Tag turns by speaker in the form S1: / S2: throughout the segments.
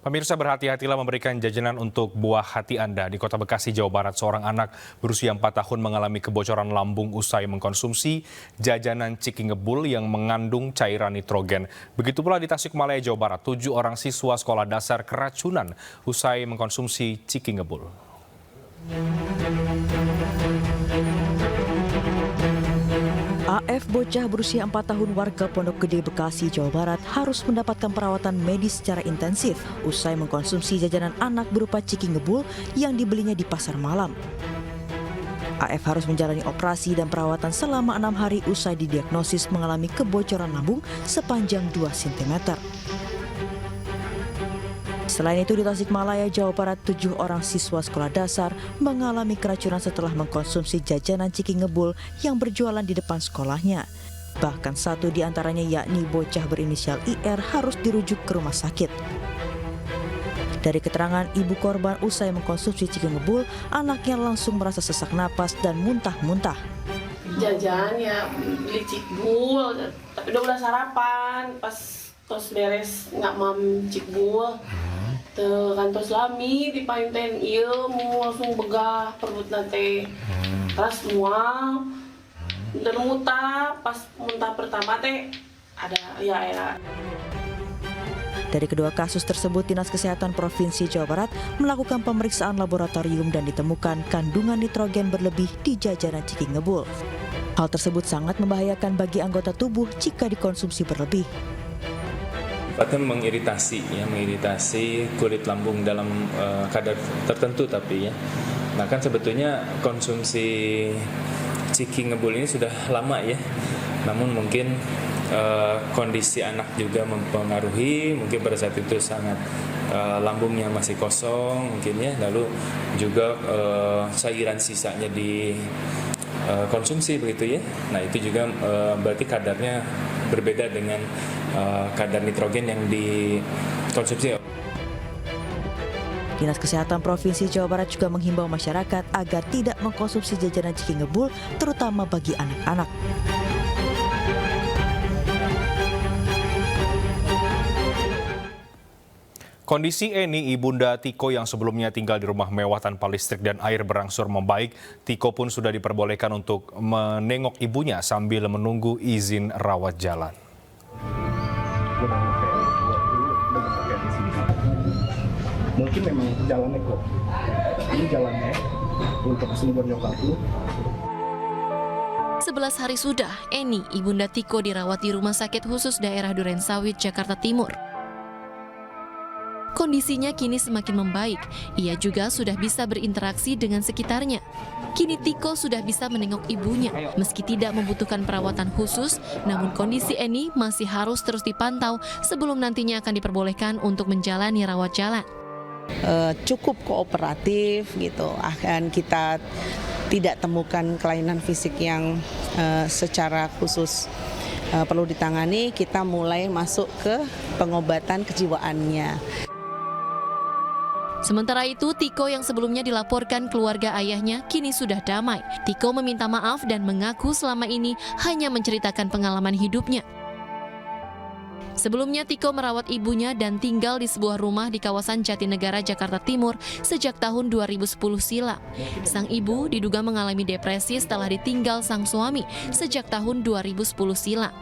S1: Pemirsa, berhati-hatilah memberikan jajanan untuk buah hati Anda. Di Kota Bekasi, Jawa Barat, seorang anak berusia 4 tahun mengalami kebocoran lambung usai mengkonsumsi jajanan ciki ngebul yang mengandung cairan nitrogen. Begitu pula di Tasikmalaya, Jawa Barat, 7 orang siswa sekolah dasar keracunan usai mengkonsumsi ciki ngebul.
S2: AF, bocah berusia 4 tahun warga Pondok Gede, Bekasi, Jawa Barat, harus mendapatkan perawatan medis secara intensif usai mengkonsumsi jajanan anak berupa ciki ngebul yang dibelinya di pasar malam. AF harus menjalani operasi dan perawatan selama 6 hari usai didiagnosis mengalami kebocoran lambung sepanjang 2 cm. Selain itu, di Tasikmalaya, Jawa Barat, 7 orang siswa sekolah dasar mengalami keracunan setelah mengkonsumsi jajanan ciki ngebul yang berjualan di depan sekolahnya. Bahkan satu di antaranya, yakni bocah berinisial IR, harus dirujuk ke rumah sakit. Dari keterangan ibu korban, usai mengkonsumsi ciki ngebul, anaknya langsung merasa sesak napas dan muntah-muntah.
S3: Jajan ya, beli cikbul, tapi udah sarapan, pas tos beres nggak mam cikbul. Tuh kan tos lami dipainten ilmu langsung begah perut nate. Pas mual dan muntah, pas muntah pertama teh ada ya.
S2: Dari kedua kasus tersebut, Dinas Kesehatan Provinsi Jawa Barat melakukan pemeriksaan laboratorium dan ditemukan kandungan nitrogen berlebih di jajanan ciki ngebul. Hal tersebut sangat membahayakan bagi anggota tubuh jika dikonsumsi berlebih.
S4: Sifatnya mengiritasi kulit lambung dalam kadar tertentu tapi ya. Nah kan sebetulnya konsumsi ciki ngebul ini sudah lama ya. Namun mungkin kondisi anak juga mempengaruhi, mungkin pada saat itu sangat lambungnya masih kosong mungkin ya. Lalu juga cairan sisanya konsumsi begitu ya. Nah itu juga berarti kadarnya berbeda dengan kadar nitrogen yang dikonsumsi.
S2: Dinas Kesehatan Provinsi Jawa Barat juga menghimbau masyarakat agar tidak mengkonsumsi jajanan ciki ngebul, terutama bagi anak-anak.
S1: Kondisi Eni, ibunda Tiko yang sebelumnya tinggal di rumah mewah tanpa listrik dan air berangsur membaik. Tiko pun sudah diperbolehkan untuk menengok ibunya sambil menunggu izin rawat jalan.
S5: Mungkin memang jalannya kok. Ini jalannya untuk kesembuhan nyokap lu.
S6: 11 hari sudah, Eni, ibunda Tiko, dirawat di Rumah Sakit Khusus Daerah Durensawit, Jakarta Timur. Kondisinya kini semakin membaik. Ia juga sudah bisa berinteraksi dengan sekitarnya. Kini Tiko sudah bisa menengok ibunya. Meski tidak membutuhkan perawatan khusus, namun kondisi Eni masih harus terus dipantau sebelum nantinya akan diperbolehkan untuk menjalani rawat jalan.
S7: Cukup kooperatif gitu. Akan kita tidak temukan kelainan fisik yang secara khusus perlu ditangani. Kita mulai masuk ke pengobatan kejiwaannya.
S6: Sementara itu, Tiko yang sebelumnya dilaporkan keluarga ayahnya kini sudah damai. Tiko meminta maaf dan mengaku selama ini hanya menceritakan pengalaman hidupnya. Sebelumnya, Tiko merawat ibunya dan tinggal di sebuah rumah di kawasan Jatinegara, Jakarta Timur sejak tahun 2010 silam. Sang ibu diduga mengalami depresi setelah ditinggal sang suami sejak tahun 2010 silam.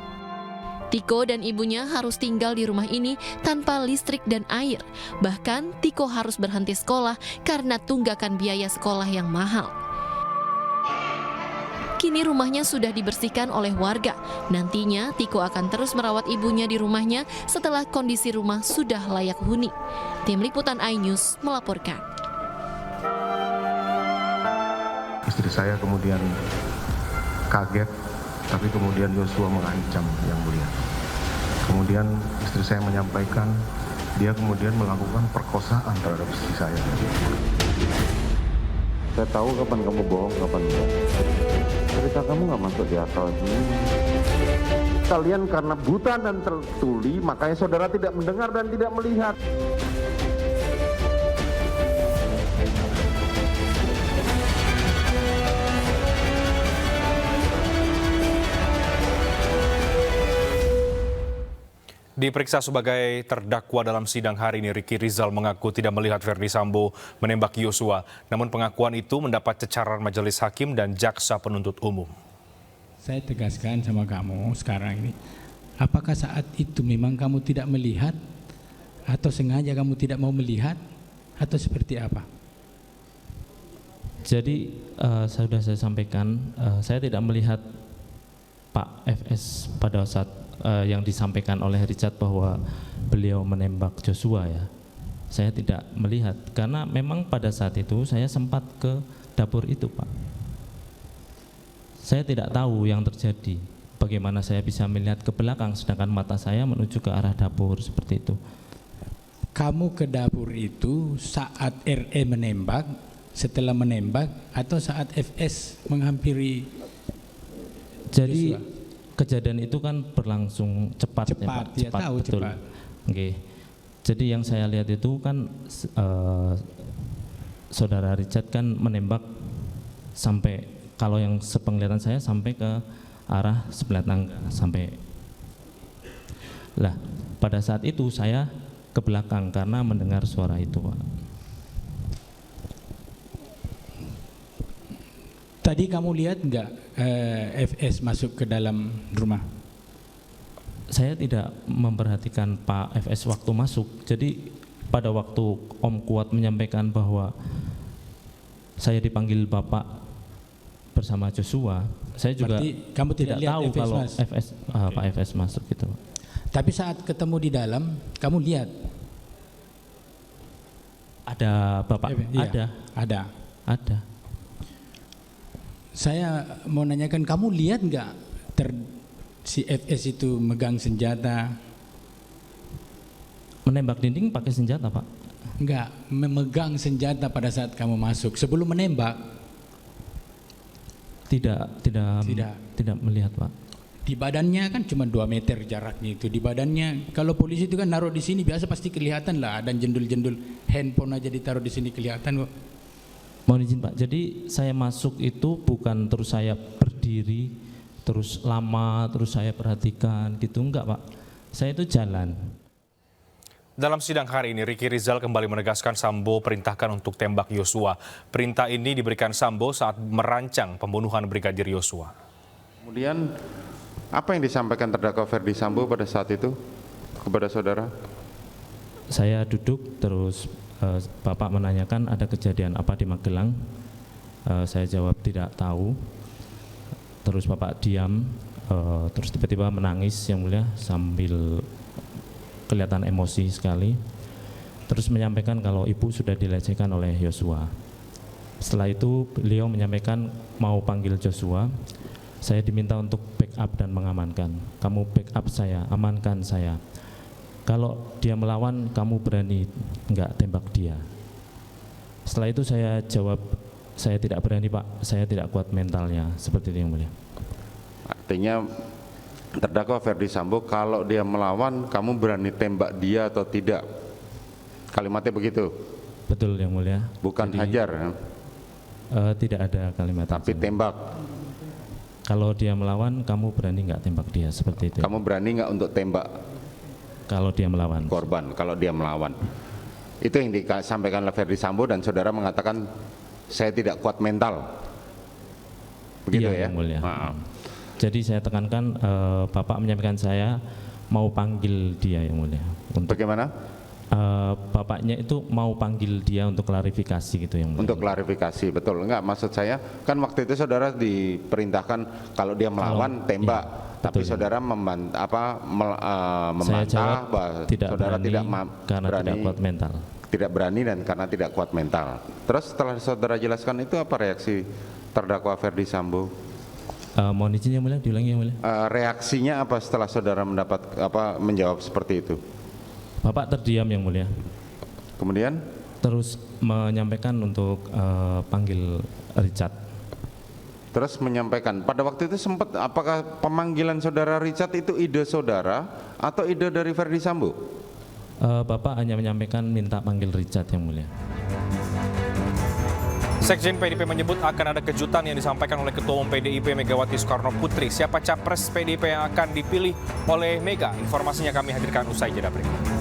S6: Tiko dan ibunya harus tinggal di rumah ini tanpa listrik dan air. Bahkan Tiko harus berhenti sekolah karena tunggakan biaya sekolah yang mahal. Kini rumahnya sudah dibersihkan oleh warga. Nantinya Tiko akan terus merawat ibunya di rumahnya setelah kondisi rumah sudah layak huni. Tim Liputan iNews melaporkan.
S8: Istri saya kemudian kaget, tapi kemudian Yosua mengancam Yang Mulia. Kemudian istri saya menyampaikan dia kemudian melakukan perkosaan terhadap istri saya.
S9: Saya tahu kapan kamu bohong, kapan enggak. Cerita kamu nggak masuk di akal. Kalian karena buta dan tertuli, makanya saudara tidak mendengar dan tidak melihat.
S1: Diperiksa sebagai terdakwa dalam sidang hari ini, Ricky Rizal mengaku tidak melihat Verdi Sambo menembak Yosua. Namun pengakuan itu mendapat cecaran majelis hakim dan jaksa penuntut umum.
S10: Saya tegaskan sama kamu sekarang ini, apakah saat itu memang kamu tidak melihat, atau sengaja kamu tidak mau melihat, atau seperti apa?
S11: Jadi sudah saya sampaikan, saya tidak melihat Pak FS pada saat yang disampaikan oleh Richard bahwa beliau menembak Joshua ya. Saya tidak melihat karena memang pada saat itu saya sempat ke dapur itu, Pak. Saya tidak tahu yang terjadi. Bagaimana saya bisa melihat ke belakang sedangkan mata saya menuju ke arah dapur seperti itu.
S10: Kamu ke dapur itu saat RE menembak, setelah menembak, atau saat FS menghampiri?
S11: Jadi
S10: Joshua?
S11: Kejadian itu kan berlangsung cepat ya Pak.
S10: Ya, tahu,
S11: betul.
S10: cepat.
S11: Oke. Jadi yang saya lihat itu kan saudara Richard kan menembak sampai, kalau yang sepenglihatan saya sampai ke arah sebelah tangga sampai. Lah, pada saat itu saya ke belakang karena mendengar suara itu, Pak.
S10: Tadi kamu lihat enggak FS masuk ke dalam rumah?
S11: Saya tidak memperhatikan Pak FS waktu masuk. Jadi pada waktu Om Kuat menyampaikan bahwa saya dipanggil Bapak bersama Joshua, saya juga
S10: kamu tidak lihat
S11: tahu
S10: FS
S11: kalau
S10: masuk.
S11: Pak FS masuk gitu.
S10: Tapi saat ketemu di dalam, kamu lihat?
S11: Ada Bapak?
S10: Iya, ada. Saya mau nanyakan, kamu lihat nggak si FS itu megang senjata?
S11: Menembak dinding pakai senjata, Pak?
S10: Enggak, memegang senjata pada saat kamu masuk sebelum menembak.
S11: Tidak melihat, Pak.
S10: Di badannya kan cuma 2 meter jaraknya itu. Di badannya, kalau polisi itu kan naruh di sini biasa pasti kelihatan lah, dan jendul-jendul handphone aja ditaruh di sini kelihatan kok.
S11: Mohon izin Pak, jadi saya masuk itu bukan terus saya berdiri, terus lama, terus saya perhatikan gitu, enggak Pak. Saya itu jalan.
S1: Dalam sidang hari ini, Ricky Rizal kembali menegaskan Sambo perintahkan untuk tembak Yosua. Perintah ini diberikan Sambo saat merancang pembunuhan Brigadir Yosua.
S9: Kemudian apa yang disampaikan terdakwa Verdi Sambo pada saat itu kepada saudara?
S11: Saya duduk terus Bapak menanyakan ada kejadian apa di Magelang. Saya jawab tidak tahu. Terus Bapak diam, terus tiba-tiba menangis yang mulia sambil kelihatan emosi sekali. Terus menyampaikan kalau ibu sudah dilecehkan oleh Yosua. Setelah itu beliau menyampaikan mau panggil Joshua. Saya diminta untuk backup dan mengamankan. Kamu backup saya, amankan saya. Kalau dia melawan, kamu berani enggak tembak dia? Setelah itu saya jawab, saya tidak berani Pak, saya tidak kuat mentalnya, seperti itu yang mulia.
S9: Artinya terdakwa Verdi Sambo kalau dia melawan, kamu berani tembak dia atau tidak? Kalimatnya begitu?
S11: Betul yang mulia.
S9: Bukan
S11: jadi,
S9: hajar?
S11: Tidak ada kalimat.
S9: Tapi tembak?
S11: Kalau dia melawan, kamu berani enggak tembak dia, seperti itu.
S9: Kamu berani enggak untuk tembak?
S11: Kalau dia melawan.
S9: Korban, kalau dia melawan. Itu yang disampaikan oleh Verdi Sambo dan saudara mengatakan saya tidak kuat mental. Begitu
S11: iya,
S9: ya?
S11: Yang mulia. Jadi saya tekankan Bapak menyampaikan saya mau panggil dia yang mulia.
S9: Bagaimana?
S11: Bapaknya itu mau panggil dia untuk klarifikasi gitu yang mulia.
S9: Untuk klarifikasi, betul. Enggak, maksud saya kan waktu itu saudara diperintahkan kalau dia melawan tembak. Iya. Tapi betul. Saudara membantah bahwa saudara tidak
S11: karena
S9: berani,
S11: tidak kuat mental.
S9: Tidak berani dan karena tidak kuat mental. Terus setelah saudara jelaskan itu apa reaksi terdakwa Verdi Sambo?
S11: Mohon izin yang mulia, diulangi yang mulia.
S9: Reaksinya apa setelah saudara menjawab seperti itu?
S11: Bapak terdiam yang mulia.
S9: Kemudian?
S11: Terus menyampaikan untuk panggil Richard.
S9: Terus menyampaikan, pada waktu itu sempat apakah pemanggilan saudara Richard itu ide saudara atau ide dari Verdi Sambo?
S11: Bapak hanya menyampaikan minta panggil Richard yang mulia.
S1: Sekjen PDIP menyebut akan ada kejutan yang disampaikan oleh Ketua Umum PDIP Megawati Soekarno Putri. Siapa capres PDIP yang akan dipilih oleh Mega? Informasinya kami hadirkan usai jeda berikut.